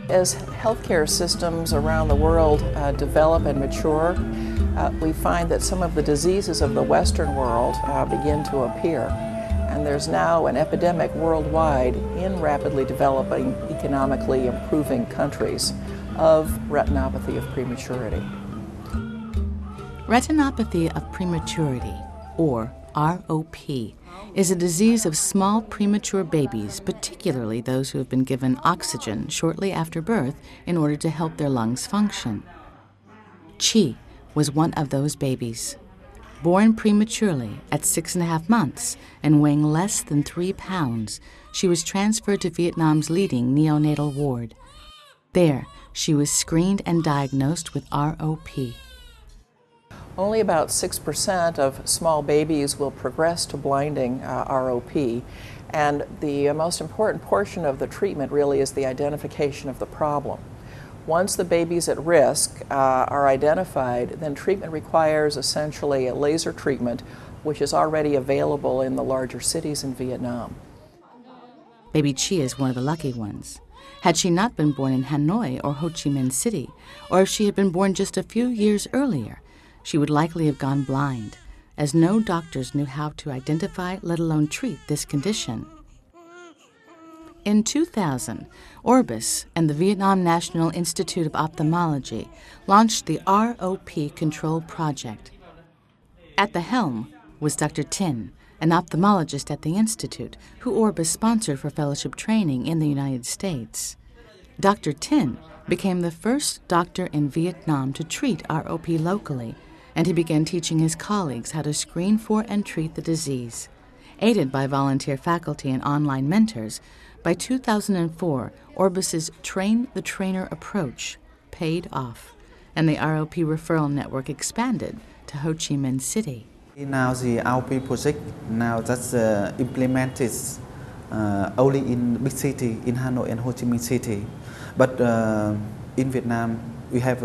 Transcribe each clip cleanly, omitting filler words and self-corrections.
As healthcare systems around the world develop and mature, we find that some of the diseases of the Western world begin to appear. And there's now an epidemic worldwide in rapidly developing, economically improving countries of retinopathy of prematurity. Retinopathy of prematurity, or ROP, is a disease of small premature babies, particularly those who have been given oxygen shortly after birth in order to help their lungs function. Chi was one of those babies. Born prematurely at 6.5 months and weighing less than 3 pounds, she was transferred to Vietnam's leading neonatal ward. There, she was screened and diagnosed with ROP. Only about 6% of small babies will progress to blinding ROP, and the most important portion of the treatment really is the identification of the problem. Once the babies at risk are identified, then treatment requires essentially a laser treatment, which is already available in the larger cities in Vietnam. Baby Chi is one of the lucky ones. Had she not been born in Hanoi or Ho Chi Minh City, or if she had been born just a few years earlier, she would likely have gone blind, as no doctors knew how to identify, let alone treat, this condition. In 2000, Orbis and the Vietnam National Institute of Ophthalmology launched the ROP Control Project. At the helm was Dr. Tin, an ophthalmologist at the Institute, who Orbis sponsored for fellowship training in the United States. Dr. Tin became the first doctor in Vietnam to treat ROP locally, and he began teaching his colleagues how to screen for and treat the disease. Aided by volunteer faculty and online mentors, by 2004, Orbis's Train the Trainer approach paid off, and the ROP referral network expanded to Ho Chi Minh City. Now the ROP project now that's implemented only in big city, in Hanoi and Ho Chi Minh City. But in Vietnam, we have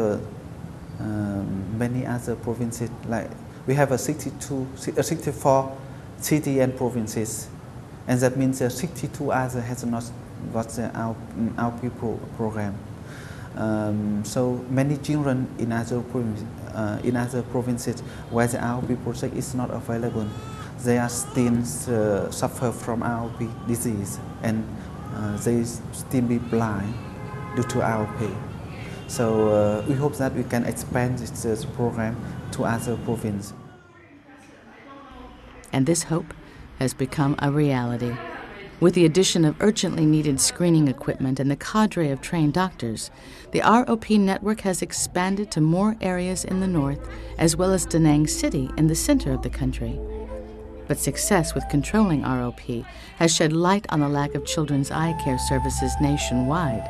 many other provinces, like we have 64 cities and provinces, and that means 62 others has not got the RP program. So many children in other provinces where the RP project is not available, they are still suffer from RP disease, and they still be blind due to RP. So we hope that we can expand this program to other provinces. And this hope has become a reality. With the addition of urgently needed screening equipment and the cadre of trained doctors, the ROP network has expanded to more areas in the north, as well as Da Nang City in the center of the country. But success with controlling ROP has shed light on the lack of children's eye care services nationwide,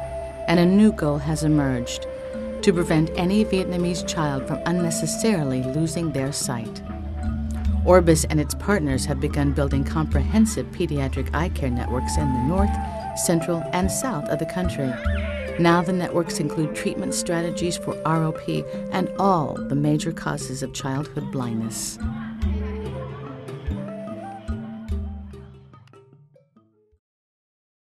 and a new goal has emerged: to prevent any Vietnamese child from unnecessarily losing their sight. Orbis and its partners have begun building comprehensive pediatric eye care networks in the north, central, and south of the country. Now the networks include treatment strategies for ROP and all the major causes of childhood blindness.